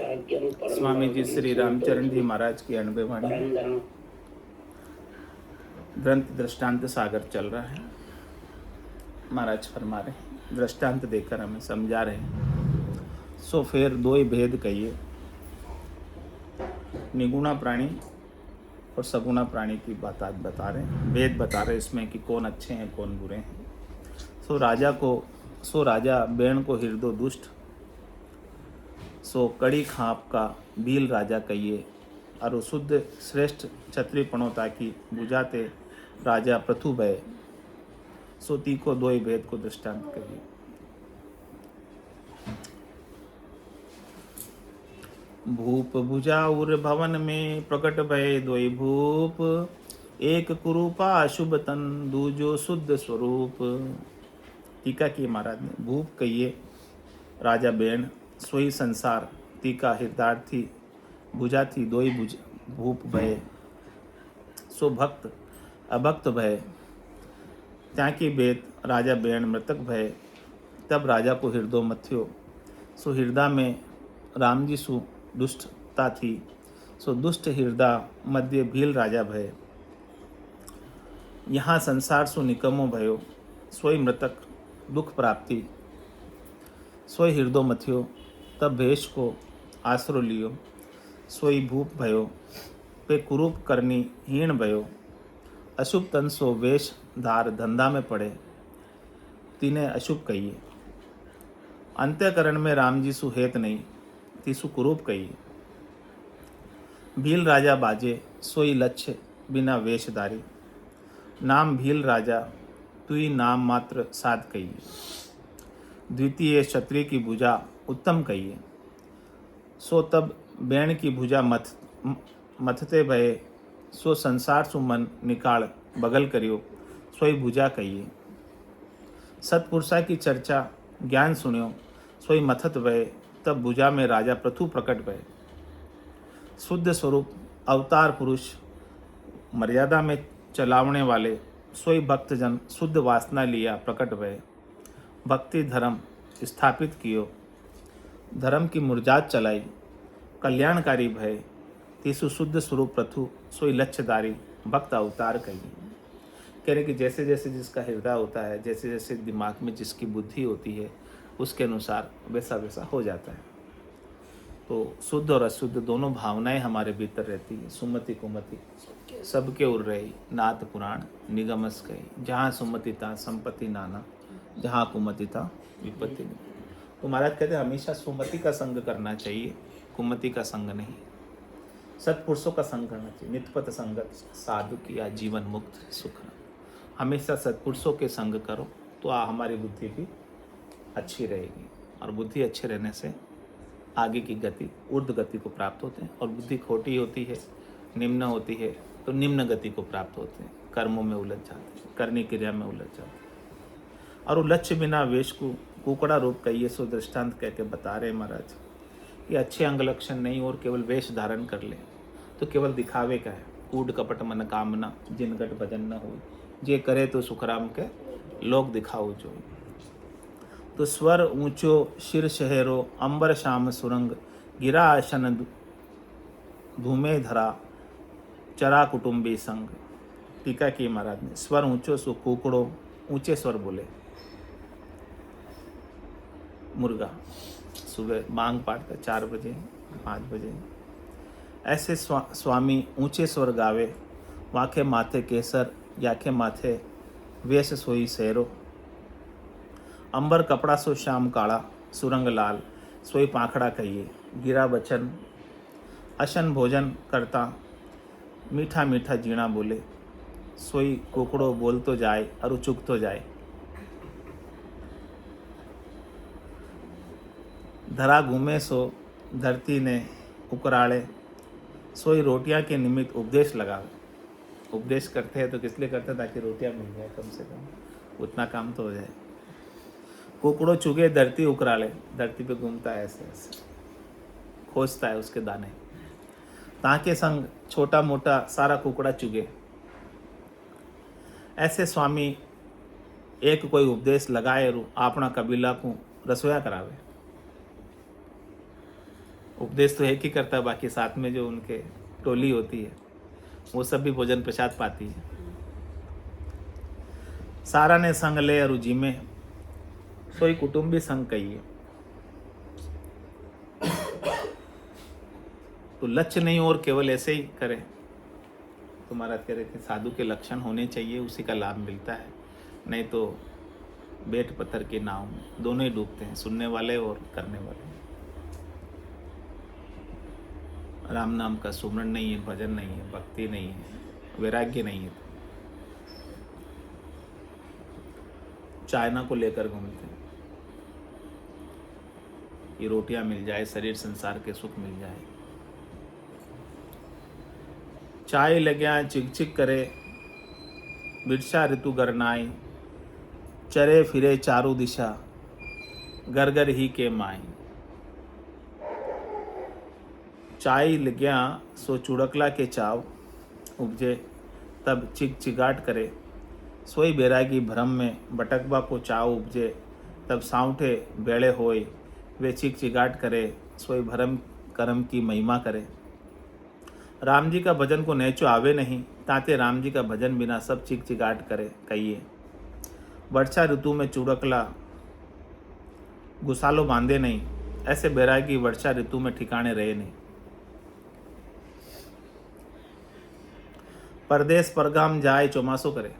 स्वामी जी श्री रामचरण जी महाराज की 90 वाणी ग्रंथ दृष्टांत सागर चल रहा है। महाराज फरमा रहे, दृष्टांत देकर हमें समझा रहे। सो फिर दो ही भेद कहिए, निगुणा प्राणी और सगुणा प्राणी की बात आज बता रहे हैं। भेद बता रहे इसमें कि कौन अच्छे हैं कौन बुरे हैं। सो राजा बैण को हृदय दुष्ट, सो कड़ी खाप का भील राजा कहिए। और शुद्ध श्रेष्ठ क्षत्रिय पणोता की बुझाते राजा प्रथु भय। सो तीको दो ही भेद को दृष्टांत कहिए। भूप बुझाउर भवन में प्रकट भय दोई भूप। एक कुरूपा शुभ तन दूजो शुद्ध स्वरूप। टीका की महाराज ने, भूप कहिए राजा बैण, सोई संसार टीका हितार्थी बुझा थी दोई बुझ भूप भय। सो भक्त अभक्त भय त्याकी बेत राजा बैण मृतक भय। तब राजा को हृदय मथ्यो, सो हृदय में राम जी सु दुष्टता थी। सो दुष्ट हृदय मध्य भील राजा भय। यहाँ संसार सु निकमो भयो, सोई मृतक दुख प्राप्ति। सोई हृदय मथ्यो, तब भेष को आसरो लियो। सोई भूप भयो, पे कुरूप करनी हीण भयो। अशुभ तन सो वेश धार धंधा में पड़े, तीने अशुभ कहिए। अंत्यकरण में राम जी सु हेत नहीं, तीसु कुरूप कहिए। भील राजा बाजे, सोई लक्ष्य बिना वेशधारी। नाम भील राजा, तुई नाम मात्र साध कहिए। द्वितीय क्षत्रिय की भुजा उत्तम कहिए। सो तब बैण की भुजा मथते भये। सो संसार सु मन निकाल बगल करियो, सोई भुजा कहिए। सत्पुरुषा की चर्चा ज्ञान सुनियो, सोई मथत भये। तब भुजा में राजा प्रथु प्रकट भये। शुद्ध स्वरूप अवतार पुरुष मर्यादा में चलावने वाले, सोई भक्तजन शुद्ध वासना लिया प्रकट भये। भक्ति धर्म स्थापित कियो, धर्म की मुरजात चलाई। कल्याणकारी भय, तीसु शुद्ध स्वरूप प्रथु, सोई लक्ष्यधारी भक्त अवतार कहिए। कह रहे कि जैसे जैसे जिसका हृदय होता है, जैसे जैसे दिमाग में जिसकी बुद्धि होती है, उसके अनुसार वैसा वैसा हो जाता है। तो शुद्ध और अशुद्ध दोनों भावनाएं हमारे भीतर रहती है। सुमति कुमति सबके उर रही, नाथ पुराण निगमस कही। जहाँ सुमति था संपत्ति नाना, जहाँ कुमति था विपत्ति नहीं। तो महाराज कहते हैं हमेशा सुमति का संग करना चाहिए, कुमति का संग नहीं। सत्पुरुषों का संग करना चाहिए। नित्यपत संगत साधु किया जीवन मुक्त सुख। हमेशा सत्पुरुषों के संग करो तो हमारी बुद्धि भी अच्छी रहेगी। और बुद्धि अच्छे रहने से आगे की गति ऊर्ध्व गति को प्राप्त होते हैं। और बुद्धि खोटी होती है, निम्न होती है, तो निम्न गति को प्राप्त होते हैं। कर्मों में उलझ जाते हैं, करनी क्रिया में उलझ जाते हैं। और लक्ष्य बिना वेश को कुकड़ा रूप कहिए। सो दृष्टांत कह के बता रहे महाराज कि अच्छे अंग लक्षण नहीं और केवल वेश धारण कर ले तो केवल दिखावे का है। कूट कपट मन कामना, जिन गट भजन न हो। जे करे तो सुखराम के, लोग दिखाओ जो। तो स्वर ऊंचो शिर शहरो, अंबर श्याम सुरंग। गिरा आशन धूमे धरा, चरा कुटुंबी संग। टीका की महाराज ने, स्वर ऊंचो सो कुकड़ो, ऊंचे स्वर बोले। मुर्गा सुबह मांग पाड़ता 4 बजे 5 बजे। ऐसे स्वामी ऊंचे स्वर गावे। वाखे माथे केसर, याखे माथे वेश सोई सेरो। अंबर कपड़ा सो श्याम काला, सुरंग लाल। सोई पाखड़ा कहिए। गिरा बचन अशन भोजन करता, मीठा मीठा जीणा बोले। सोई कुकड़ो बोल तो जाए और चुक तो जाए। धरा घूमे सो धरती ने उकराड़े। सोई रोटियां के निमित्त उपदेश लगावे। उपदेश करते हैं तो किस लिए करते हैं? ताकि रोटियां मिल जाए, कम से कम उतना काम तो हो जाए। कुकड़ो चुगे धरती उकराले, धरती पे घूमता है ऐसे ऐसे, खोजता है उसके दाने। ताके संग छोटा मोटा सारा कुकड़ा चुगे। ऐसे स्वामी एक कोई उपदेश लगाए रू अपना कबीला को रसोया करावे। उपदेश तो एक ही करता है, बाकी साथ में जो उनके टोली होती है वो सब भी भोजन प्रसाद पाती है। सारा ने संग ले रुचि में, सोई कुटुंबी संग कहिए। तो लक्ष्य नहीं और केवल ऐसे ही करे। तो महाराज कह रहे कि साधु के लक्षण होने चाहिए, उसी का लाभ मिलता है, नहीं तो बेट पत्थर की नाव में दोनों ही डूबते हैं, सुनने वाले और करने वाले। राम नाम का सुमरण नहीं है, भजन नहीं है, भक्ति नहीं है, वैराग्य नहीं है, चाइना को लेकर घूमते हैं कि रोटियां मिल जाए, शरीर संसार के सुख मिल जाए। चाय लग्या चिक चिक करे, बिरसा ऋतु गरनाई, चरे फिरे चारू दिशा, घर घर ही के माई। चाय लग्या सो चुड़कला के चाव उपजे, तब चिक चिगाट करे, सोई बैरागी भ्रम में बटकबा को चाव उपजे, तब साउंठे बेड़े होए, वे चिक चिगाट करे, सोई भरम कर्म की महिमा करे। राम जी का भजन को नेचो आवे नहीं, ताते राम जी का भजन बिना सब चिक चिगाट करे कहिए। वर्षा ऋतु में चुड़कला गुसालो बांधे नहीं, ऐसे बैरागी वर्षा ऋतु में ठिकाने रहे नहीं। परदेश परगाम जाए चौमासो करे,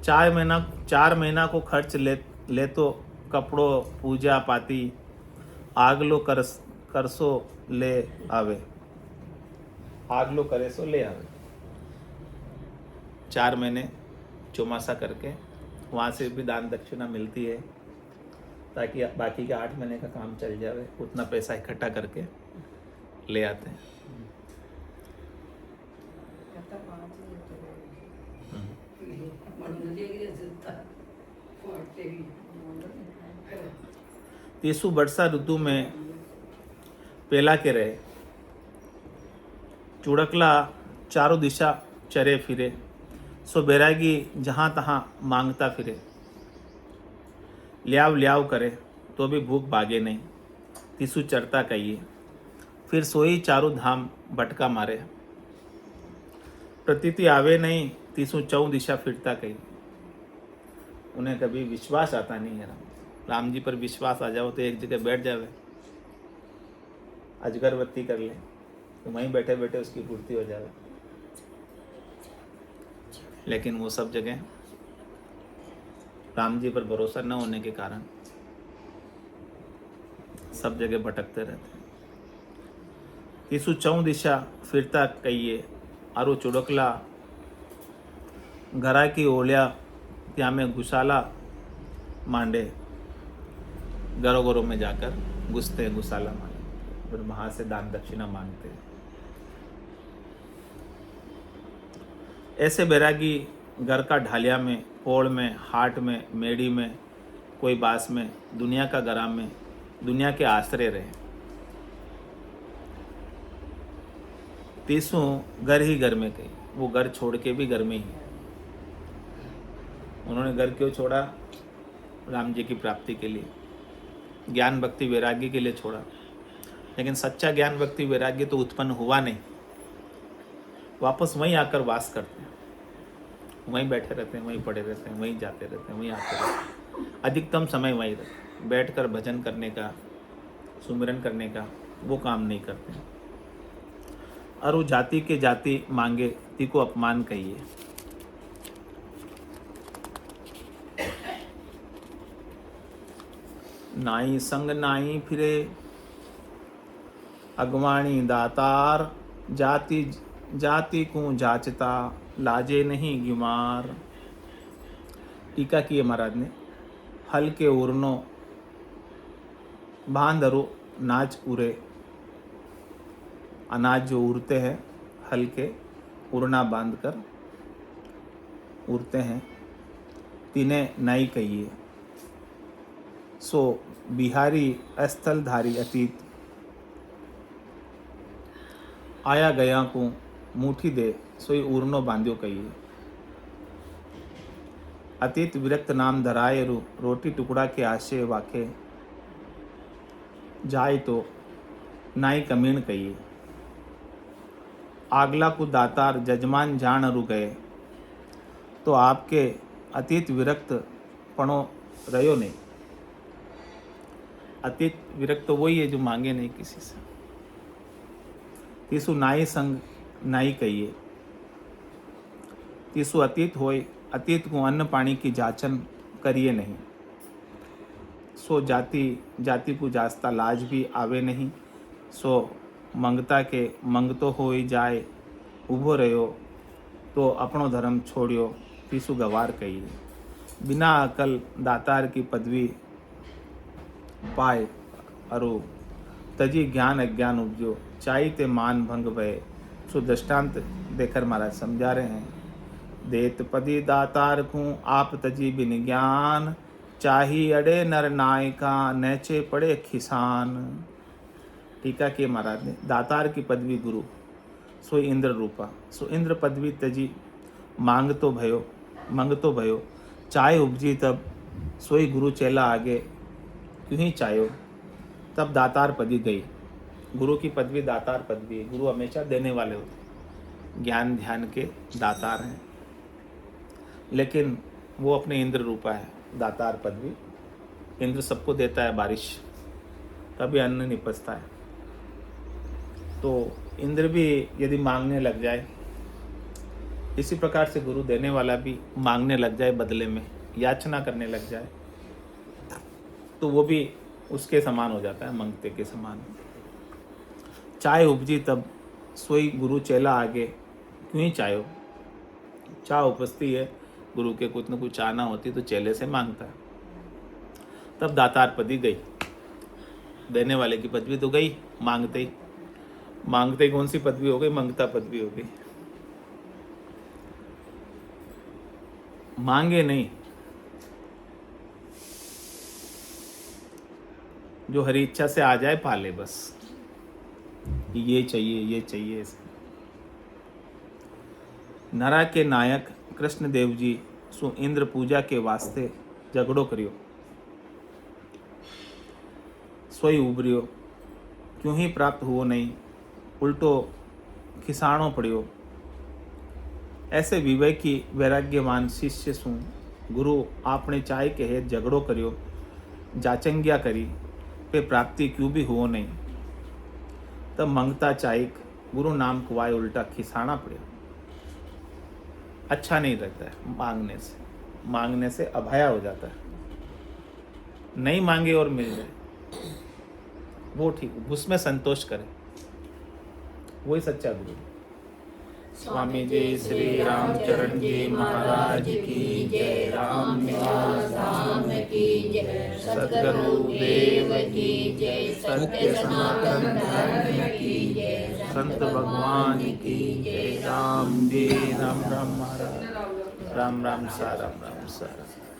चार महीना को खर्च ले तो कपड़ों पूजा पाती, आगलो करसो ले आवे, आगलो करे सो ले आवे। 4 महीने चौमासा करके वहाँ से भी दान दक्षिणा मिलती है, ताकि बाकी के 8 महीने का काम चल जाए। उतना पैसा इकट्ठा करके ले आते हैं। तीसु वर्षा ऋतु में पेला के रहे, चुड़कला चारों दिशा चरे फिरे, सो बैरागी जहाँ तहाँ मांगता फिरे। ल्याव ल्याव करे तो भी भूख भागे नहीं, तीसु चरता कहिए, फिर सोई चारों धाम भटका मारे। प्रतीति आवे नहीं, तीसु चौं दिशा फिरता कही। उन्हें कभी विश्वास आता नहीं है राम जी पर विश्वास आ जाओ तो एक जगह बैठ जावे, अजगरबत्ती कर ले तो वहीं बैठे बैठे उसकी पूर्ति हो जावे। लेकिन वो सब जगह राम जी पर भरोसा न होने के कारण सब जगह भटकते रहते। तीसु चौं दिशा फिरता कहिए, आरो चुड़कला घरा की ओलिया त्या में गुसाला मांडे, घरों घरों में जाकर घुसते हैं, गुसाला मांडे, फिर वहां से दान दक्षिणा मांगते हैं। ऐसे बैरागी घर का ढालिया में, पोड़ में, हाट में, मेड़ी में, कोई बास में, दुनिया का गराम में, दुनिया के आश्रय रहे। तीसों घर ही घर में गई, वो घर छोड़ के भी घर में ही। उन्होंने घर क्यों छोड़ा? राम जी की प्राप्ति के लिए, ज्ञान भक्ति वैराग्य के लिए छोड़ा। लेकिन सच्चा ज्ञान भक्ति वैराग्य तो उत्पन्न हुआ नहीं, वापस वहीं आकर वास करते हैं, वहीं बैठे रहते हैं, वहीं पड़े रहते हैं, वहीं जाते रहते हैं, वहीं आते रहते हैं। अधिकतम समय वहीं रहते, बैठकर भजन करने का, सुमिरन करने का वो काम नहीं करते हैं। और वो जाति के जाति मांगे, ती को अपमान कहिए। नाई संग नाई फिरे, अगवाणी दातार, जाति जाति को जाचता, लाजे नहीं गिमार। टीका की है महाराज ने। हल के उरनो बांधरो नाच उरे, अनाज जो उड़ते हैं हल के उड़ना बांधकर उड़ते हैं, तिने नाई कहिए। सो बिहारी स्थलधारी अतीत, आया गया को मुठी दे, सोई उड़नो बांध्यो कहिए। अतीत विरक्त नाम धराए रोटी टुकड़ा के आशे वाके जाए तो नाई कमीण कहिए। आगला को दातार जजमान जान अरु गए तो आपके अतीत विरक्त पणो रहो नहीं। अतीत विरक्त तो वही है जो मांगे नहीं किसी से। तीसु नाई संग नाई कहिए। तीसु अतीत होय अतीत को अन्न पानी की जाचन करिए नहीं। सो जाति जाति को जास्ता लाज भी आवे नहीं। सो मंगता के मंगतो होई जाए उभो रहो तो अपनो धर्म छोड़ियो तीसु गवार कहिए। बिना अकल दातार की पदवी पाए अरु तजी ज्ञान अज्ञान उपजो चाई ते मान भंग भय। सो दृष्टांत देकर महाराज समझा रहे हैं। देत पदी दातार को आप तजी बिन ज्ञान चाही अड़े नर नायका नैचे पड़े खिसान। टीका के महाराज ने दातार की पदवी गुरु सो इंद्र रूपा। सो इंद्र पदवी तजी मांग तो भयो चाहे उपजी तब सोई गुरु चेला आगे क्यों ही चाहो तब दातार पदी गई। गुरु की पदवी दातार पदवी है। गुरु हमेशा देने वाले होते, ज्ञान ध्यान के दातार हैं, लेकिन वो अपने इंद्र रूपा है। दातार पदवी इंद्र सबको देता है, बारिश तभी अन्न निपजता है। तो इंद्र भी यदि मांगने लग जाए, इसी प्रकार से गुरु देने वाला भी मांगने लग जाए, बदले में याचना करने लग जाए, तो वो भी उसके समान हो जाता है, मंगते के समान। चाय उपजी तब सोई गुरु चेला आगे क्यों ही चाहो। चाह उपजती है, गुरु के कुछ न कुछ चाहना होती तो चेले से मांगता है। तब दातार पदी गई। देने वाले की पदवी तो गई, मांगते ही कौन सी पदवी हो गई, मंगता पदवी हो गई। मांगे नहीं, जो हरी इच्छा से आ जाए पाले, बस ये चाहिए। नरा के नायक कृष्ण देव जी सु इंद्र पूजा के वास्ते झगड़ो करियो। सोई उभरियो क्यों ही प्राप्त हुओ नहीं, उल्टो खिसाणो पड़ियो। ऐसे विवेकी वैराग्यवान शिष्य सु गुरु आपने चाय के हेत झगड़ो करियो, जाचंग्या करी पे प्राप्ति क्यों भी हुओ नहीं। तब मंगता चाइक गुरु नाम कुआए उल्टा खिसाना पड़े। अच्छा नहीं लगता है मांगने से अभया हो जाता है। नहीं मांगे और मिल जाए वो ठीक, उसमें संतोष करे, वही सच्चा गुरु। स्वामी जी श्री रामचरण जी महाराज की जय। राम निवास धाम की जय। सद्गुरु देव की जय। सत्य सनातन धर्म की जय। संत भगवान की जय। राम जी राम महाराज। राम सा।